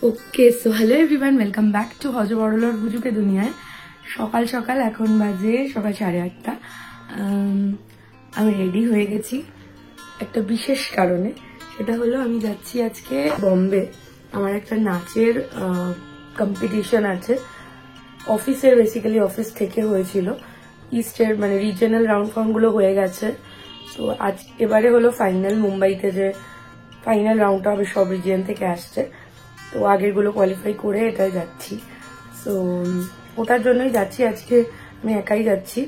Okay, so hello everyone, welcome back to হজ বড়লোর গুজুকে দুনিয়ায়। সকাল সকাল এখন বাজে সকাল 8:30। আমি রেডি হয়ে গেছি একটা বিশেষ কারণে। সেটা হলো আমি যাচ্ছি আজকে বম্বে। আমার একটা নাচের কম্পিটিশন আছে অফিসের, বেসিক্যালি অফিস থেকে হয়েছিল। ইস্টের মানে রিজিয়নাল রাউন্ড ফাউন্ডগুলো হয়ে গেছে। তো আজ এবারে হলো ফাইনাল, মুম্বাইতে যে ফাইনাল রাউন্ডটা হবে সব রিজিয়ন থেকে আসছে। তো আগেরগুলো কোয়ালিফাই করে এটাই যাচ্ছি। সো ওটার জন্যই যাচ্ছি। আজকে আমি একাই যাচ্ছি।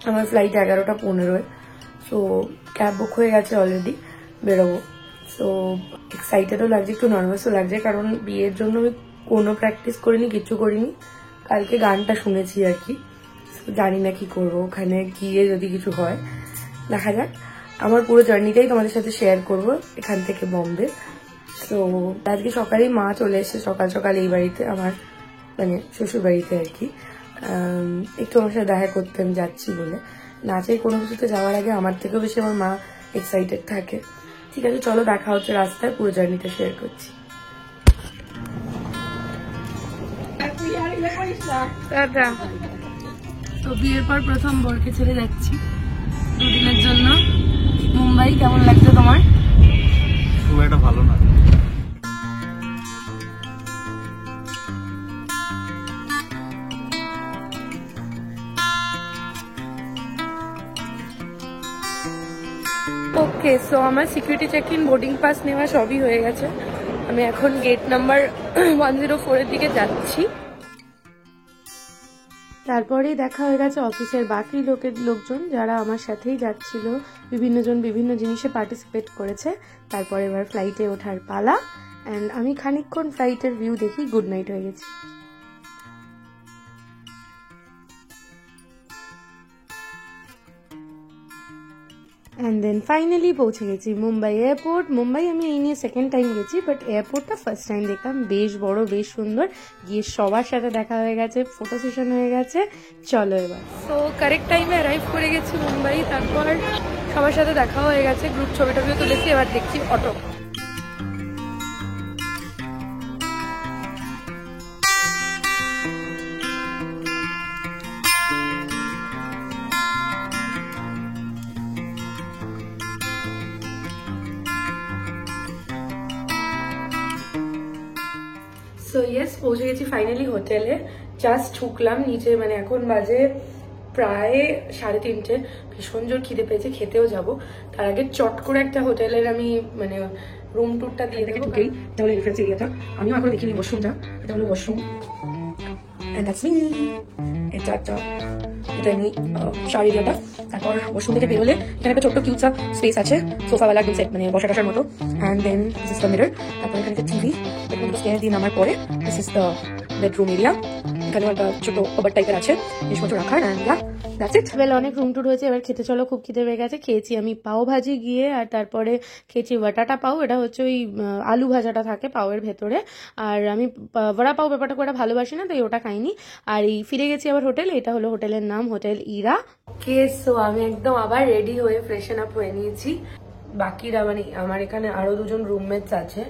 আমার ফ্লাইট 11:15। সো ক্যাব বুক হয়ে গেছে অলরেডি, বেরোবো। সো এক্সাইটেডও লাগছে, একটু নার্ভাসও লাগছে, কারণ বিয়ের জন্য আমি কোনো প্র্যাকটিস করিনি, কিচ্ছু করিনি। কালকে গানটা শুনেছি আর কি। জানি না কি করবো ওখানে গিয়ে, যদি কিছু হয় দেখা যাক। আমার পুরো জার্নিটাই তোমাদের সাথে শেয়ার করব এখান থেকে বম্বে। তো আজকে সকালেই মা চলে এসেছে, সকাল সকাল এই বাড়িতে, আমার মানে শ্বশুর বাড়িতে আর কি। একটু আমার সাথে দেখা করতে আমি যাচ্ছি বলে। নাচের কোনো কিছুতে যাওয়ার আগে আমার থেকেও বেশি আমার মা এক্সাইটেড থাকে। ঠিক আছে, চলো দেখা হচ্ছে রাস্তায়, পুরো জার্নিটা শেয়ার করছি। তো বিয়ের পর প্রথম বরকে ছেড়ে যাচ্ছি দুদিনের জন্য মুম্বাই। কেমন লাগছে তোমার? খুব একটা ভালো না। ওকে, সো আমার security check in, boarding pass নেওয়া সবই হয়ে গেছে। আমি এখন গেট নাম্বার 104-এর দিকে যাচ্ছি। তারপরেই দেখা হয়ে গেছে অফিসের বাকি লোকজন যারা আমার সাথেই যাচ্ছিল। বিভিন্ন জন বিভিন্ন জিনিসে পার্টিসিপেট করেছে। তারপরে এবার ফ্লাইটে ওঠার পালা। অ্যান্ড আমি খানিকক্ষণ ফ্লাইটের ভিউ দেখি, গুড নাইট হয়ে গেছি। অ্যান্ড দেন ফাইনালি পৌঁছে গেছি মুম্বাই এয়ারপোর্ট। মুম্বাই আমি এই নিয়ে সেকেন্ড টাইম গেছি, বাট এয়ারপোর্টটা ফার্স্ট টাইম দেখলাম। বেশ বড়, বেশ সুন্দর। গিয়ে সবার সাথে দেখা হয়ে গেছে, ফটো সেশন হয়ে গেছে। চলো এবার। তো কারেক্ট টাইমে অ্যারাইভ করে গেছি মুম্বাই। তারপর সবার সাথে দেখা হয়ে গেছে, গ্রুপ ছবি টবিও তুলেছি। এবার দেখছি অটো। সো ইয়েস, পৌঁছে গেছি ফাইনালি হোটেলে। জাস্ট ঢুকলাম নিচে, মানে এখন বাজে প্রায় 3:30। ভীষণ জোর খিদে পেয়েছে, খেতেও যাব। তার আগে চট করে একটা হোটেলের আমি মানে রুম টুরটা দিয়ে দেবো। ঢুকেই তাহলে রেফারেন্স এরিয়াটা আমিও এখন দেখিনি, ওয়াশরুমটা। এটা হলো ওয়াশরুম। এটা আমি শাড়ি এরিয়াটা। তারপর ওয়াশরুম থেকে বেরোলে এখানে একটা ছোট্ট কিউটসা স্পেস আছে, সোফাওয়ালা একদম সেট, মানে বসা টসার মতো। And then this is the mirror. তারপর এখানে একটা টিভি। এখানে স্টেয়ার দিয়ে নামার পরে this is the bedroom area. এখানেও একটা ছোট কভার টাইপের আছে জিনিসপত্র রাখার। And that's it. বেল অনেক রুম টুর হয়েছে, এবার খেতে চলো। খুব খিদে পেয়ে গেছে। খেয়েছি আমি পাও ভাজি গিয়ে, আর তারপরে খেয়েছি বাটাটা পাও। এটা হচ্ছে ওই আলু ভাজাটা থাকে পাওয়ের ভেতরে। আর আমি বড়া পাও ব্যাপারটা করে ভালোবাসি না, তাই ওটা খাইনি। আর এই ফিরে গেছি আবার হোটেল। এটা হলো হোটেলের নাম, হোটেল ইরা। সো আমি একদম আবার রেডি হয়ে ফ্রেশন আপ হয়ে নিয়েছি। বাকিরা মানে আমার এখানে আরো দুজন রুমমেটস আছে।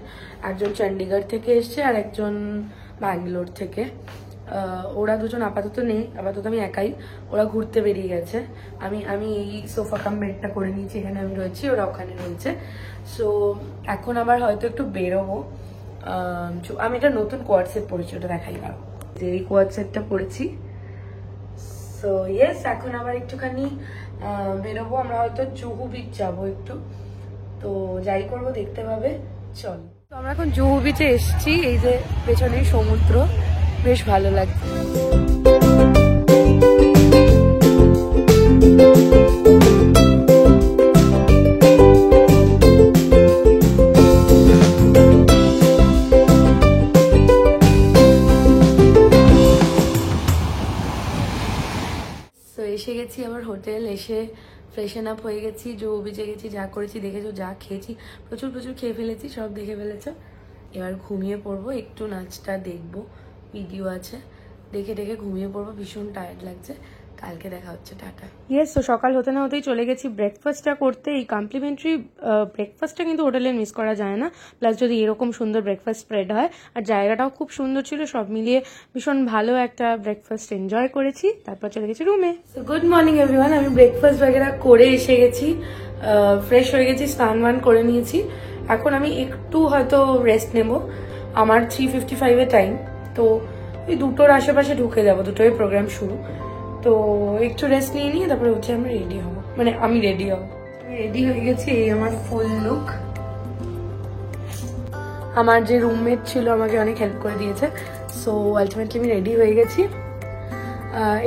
একজন চণ্ডীগড় থেকে এসছে আর একজন ব্যাঙ্গালোর থেকে। ওরা দুজন আপাতত নেই, আপাতত আমি একাই। ওরা ঘুরতে বেরিয়ে গেছে। আমি এই সোফা কাম বেডটা করে নিয়েছি, এখানে আমি রয়েছি, ওরা ওখানে রয়েছে। সো এখন আবার হয়তো একটু বেরোবো। আমি এটা নতুন কোয়াড সেট পরেছি, ওটা দেখাই না, যে এই কোয়াড সেটটা পরেছি। সো ইয়েস, এখন আবার একটুখানি বেরোবো। আমরা হয়তো জুহু বিচ যাবো একটু। তো যাই করবো দেখতে পাবে। চলো, তো আমরা এখন জুহু বিচে এসছি। এই যে পেছনেই সমুদ্র, বেশ ভালো লাগছে। এসে গেছি আমার হোটেল। এসে ফ্রেশন আপ হয়ে গেছি, জুহু বিচে গেছি, যা করেছি দেখেছো, যা খেয়েছি প্রচুর প্রচুর খেয়ে ফেলেছি, সব দেখে ফেলেছো। এবার ঘুমিয়ে পড়বো, একটু নাচটা দেখবো, ভিডিও আছে, দেখে ঘুমিয়ে পড়বো। ভীষণ টায়ার্ড লাগছে। কালকে দেখা হচ্ছে, টাটা। ইয়েস, তো সকাল হতে না হতেই চলে গেছি ব্রেকফাস্টটা করতে। এই কমপ্লিমেন্টারি ব্রেকফাস্টটা কিন্তু হোটেলে মিস করা যায় না, প্লাস যদি এরকম সুন্দর ব্রেকফাস্ট স্প্রেড হয়, আর জায়গাটাও খুব সুন্দর ছিল, সব মিলিয়ে ভীষণ ভালো একটা ব্রেকফাস্ট এনজয় করেছি। তারপর চলে গেছি রুমে। গুড মর্নিং এভরিওয়ান, আমি ব্রেকফাস্ট বগেরা করে এসে গেছি, ফ্রেশ হয়ে গেছি, স্নান বান করে নিয়েছি। এখন আমি একটু হয়তো রেস্ট নেব। আমার 3:55 টাইম, তো ওই 2টোর আশেপাশে ঢুকে যাবো, 2টোয় প্রোগ্রাম শুরু। তো একটু রেস্ট নিয়ে তারপরে হচ্ছে আমি রেডি হবো, মানে আমি রেডি হবো। আমি রেডি হয়ে গেছি, এই আমার ফুল লুক। আমার যে রুমমেট ছিল আমাকে অনেক হেল্প করে দিয়েছে, সো আলটিমেটলি আমি রেডি হয়ে গেছি।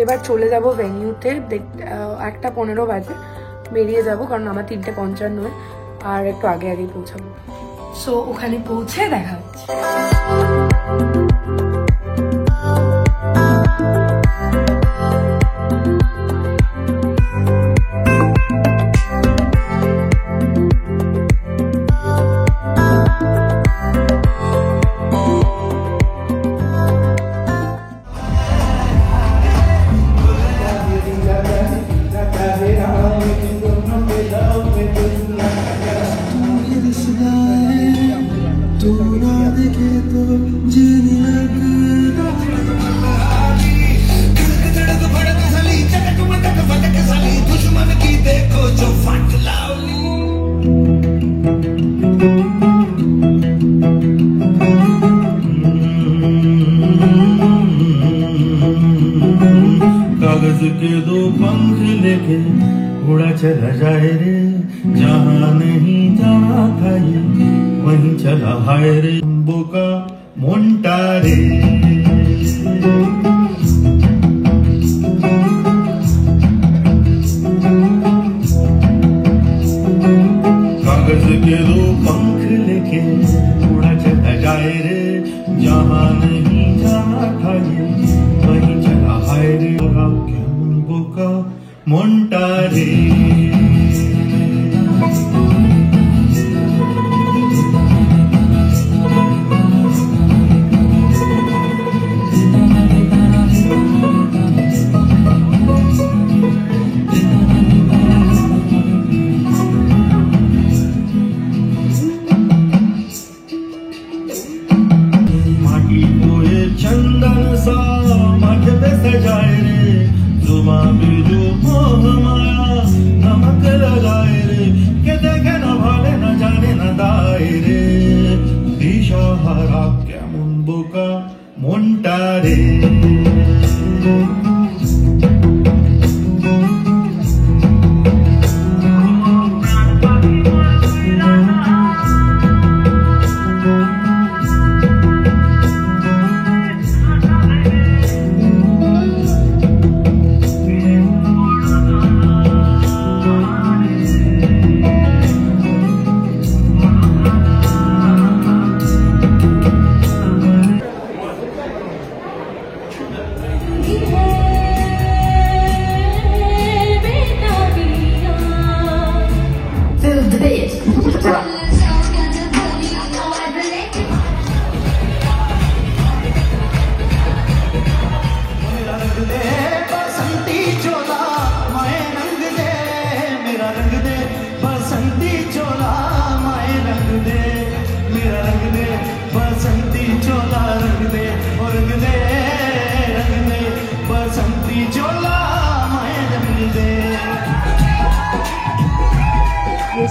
এবার চলে যাব ভেনিউতে, 1:15 বাজে বেরিয়ে যাব, কারণ আমার 3:55, আর একটু আগে আগেই পৌঁছাবো। সো ওখানে পৌঁছে দেখা হচ্ছে। कागज के 2 पंख लेके उड़ा चला जाए रे, जहाँ नहीं जाना था ये वहीं चला हाय रे, बोका मोन्टा रे। कागज के 2 पंख लेके उड़ा चला जाए रे, जहाँ नहीं जाना था ये वहीं चला हाय रे, बोका मोन्टा रे। माटी कोए चंदन सा माथे पे सजाए रे, जुमा भी जो मोह माया नमक लगाए रे, के देखे न भाले न जाने न दाए रे, दिशा हरा केमन बोका मोन्टा रे।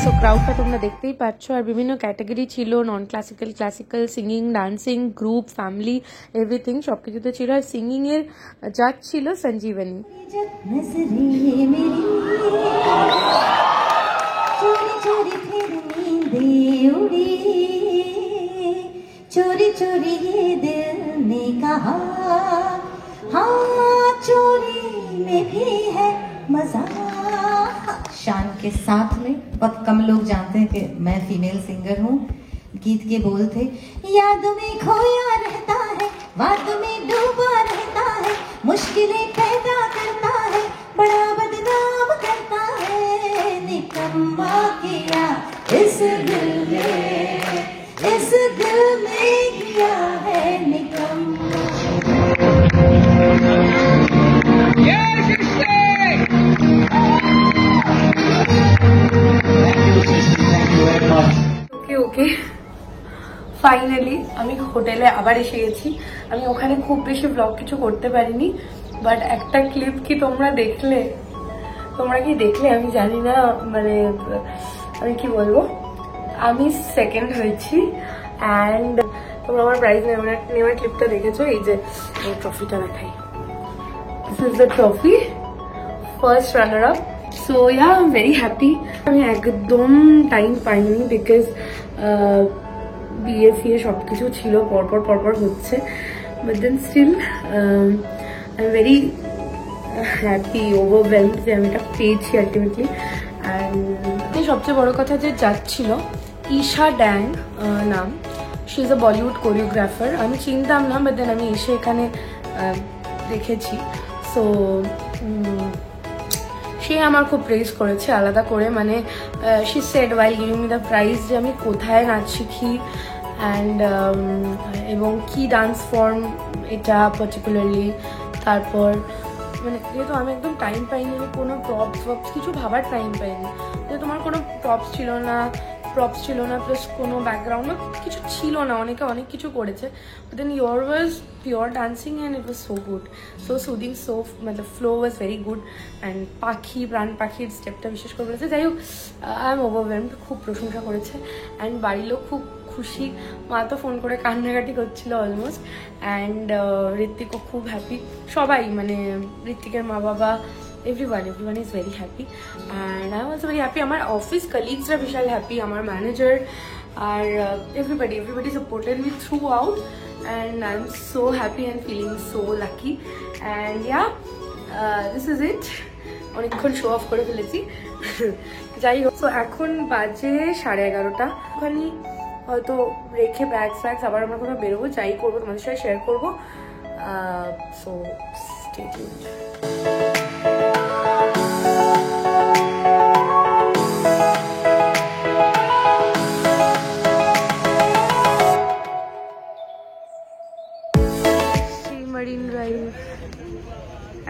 সো ক্রাউডটা তোমরা দেখতেই পাচ্ছ, আর বিভিন্ন ক্যাটাগরি ছিল, non classical, classical, singing, dancing, group, family, everything সবকিছুতে ছিল। আর সিঙ্গিং এর জাজ ছিল সঞ্জীবনী। चोरी चोरी ये दिल ने कहा, हाँ चोरी में भी है मजा। शान के साथ में बहुत कम लोग जानते हैं कि मैं फीमेल सिंगर हूँ। गीत के बोल थे, याद में खोया रहता है, वाद में डूबा रहता है, मुश्किलें पैदा करता है, बड़ा बदनाम करता है, निकम्मा किया इस दिल में किया है निकम्मा। ওকে, ফাইনালি আমি হোটেলে আবার এসে গেছি। আমি ওখানে খুব বেশি ব্লগ কিছু করতে পারিনি, বাট একটা ক্লিপ কি তোমরা দেখলে? তোমরা কি দেখলে আমি জানি না, মানে আমি কি বলবো, আমি সেকেন্ড হয়েছি। অ্যান্ড তোমরা আমার প্রাইজ নেওয়ার ক্লিপটা দেখেছো। এই যে ট্রফিটা দেখাই, this is the trophy, first runner up. So yeah, I am very happy. আমি একদম টাইম পাইনি, বিকজ বিয়ে ফিয়ে সব কিছু ছিল, পরপর হচ্ছে। But then still I am very happy, overwhelmed যে আমি এটা পেয়েছি আলটিমেটলি। অ্যান্ড সবচেয়ে বড় কথা যে যাচ্ছিল ঈশা ড্যাং নাম, she is a Bollywood choreographer. আমি চিনতাম না, বাট দেন আমি এসে এখানে দেখেছি। সো সে আমার খুব প্রেজ করেছে আলাদা করে, মানে she said while giving me the prize যে আমি কোথায় নাচ শিখি অ্যান্ড এবং কি ডান্স ফর্ম এটা পার্টিকুলারলি। তারপর মানে যেহেতু আমি একদম টাইম পাইনি, কোনো প্রপস কিছু ভাবার টাইম পাইনি, যেহেতু তোমার কোনো প্রপস ছিল না প্লাস কোনো ব্যাকগ্রাউন্ড কিছু ছিল না। অনেকে অনেক কিছু করেছে, but then your was pure dancing and it was so good, so soothing, so মানে flow was very good. And প্রাণ পাখির স্টেপটা বিশেষ করে বলেছে। যাই হোক, আই এম ওভারওয়েলমড, খুব প্রশংসা করেছে। অ্যান্ড বাড়ির লোক খুব খুশি, মা তো ফোন করে কান্নাকাটি করছিল অলমোস্ট। অ্যান্ড ঋত্বিকও খুব হ্যাপি, সবাই মানে ঋত্বিকের মা বাবা, everyone is very happy and I'm also very happy. আমার অফিস কলিগসরা বিশাল হ্যাপি, আমার manager R everybody supported me throughout and I'm so happy and feeling so lucky and yeah, this is it. অনেকক্ষণ show off করে ফেলেছি। যাই হোক, তো এখন বাজে 11:30। ওখানে হয়তো রেখে ব্যাগস আবার আমরা কোথাও বেরোবো, যাই করবো তোমাদের সাথে শেয়ার করবো। So stay tuned. Marine drive,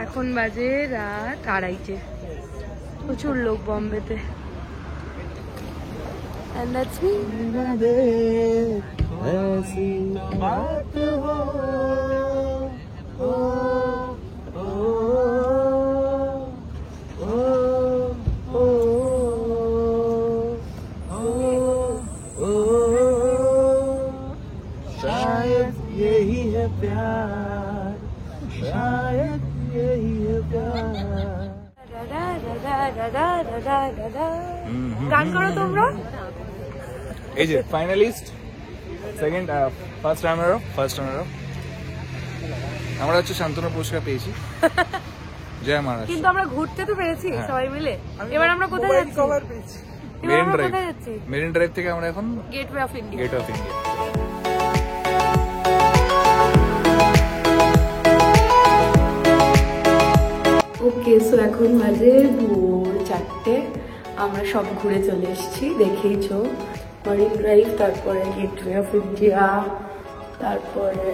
এখন বাজে রাত 2:30। প্রচুর লোক বম্বেতে। And that's me. ऐसी बात हो, ओ, ओ, ओ, ओ, ओ, शायद यही है प्यार, शायद यही है प्यार। গান করো তোমরা। এই যে finalist, second, first runner up আমরা হচ্ছে শান্তনু পুরস্কার পেয়েছি। জয় মহারাজ। কিন্তু আমরা ঘুরতে তো পেরেছি সবাই মিলে। এবার আমরা কোথায় যাচ্ছি? মেরিন ড্রাইভ থেকে আমরা এখন gateway of India. Okay, so এখন বাজে ভোর 4টে। আমরা সব ঘুরে চলে এসেছি, দেখেইছো। মারিন ড্রাইভ, তারপরে গেটওয়ে অফ ইন্ডিয়া, তারপরে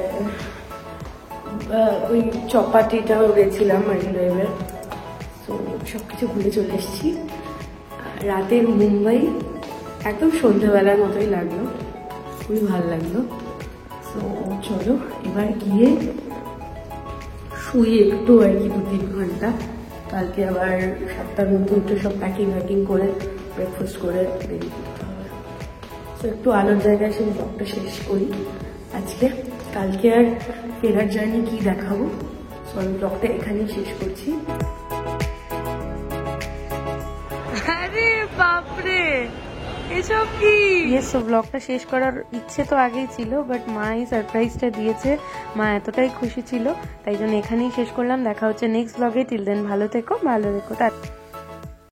ওই চপাটিটাও গেছিলাম মারিন ড্রাইভে। তো সব কিছু ঘুরে চলে এসেছি। রাতের মুম্বাই একদম সন্ধ্যেবেলার মতোই লাগলো, খুবই ভালো লাগলো। তো চলো এবার গিয়ে শুই একটু আর কি, 2-3 ঘন্টা। কালকে আবার 7টার মধ্যে উঠে সব প্যাকিং করে ব্রেকফাস্ট করে রেডি করতে হবে। তো একটু আলোর জায়গায় সেই ব্লগটা শেষ করি আজকে। কালকে আর ফেরার জার্নি কি দেখাবো, সো আমি ব্লগটা এখানেই শেষ করছি। আরে বাপরে, এসব কি? সো ব্লগটা শেষ করার ইচ্ছে তো আগেই ছিল, বাট মা এই সারপ্রাইজটা দিয়েছে, মা এতটাই খুশি ছিল, তাই জন্য এখানেই শেষ করলাম। দেখা হচ্ছে নেক্সট ব্লগে। টিল দেন ভালো থেকো।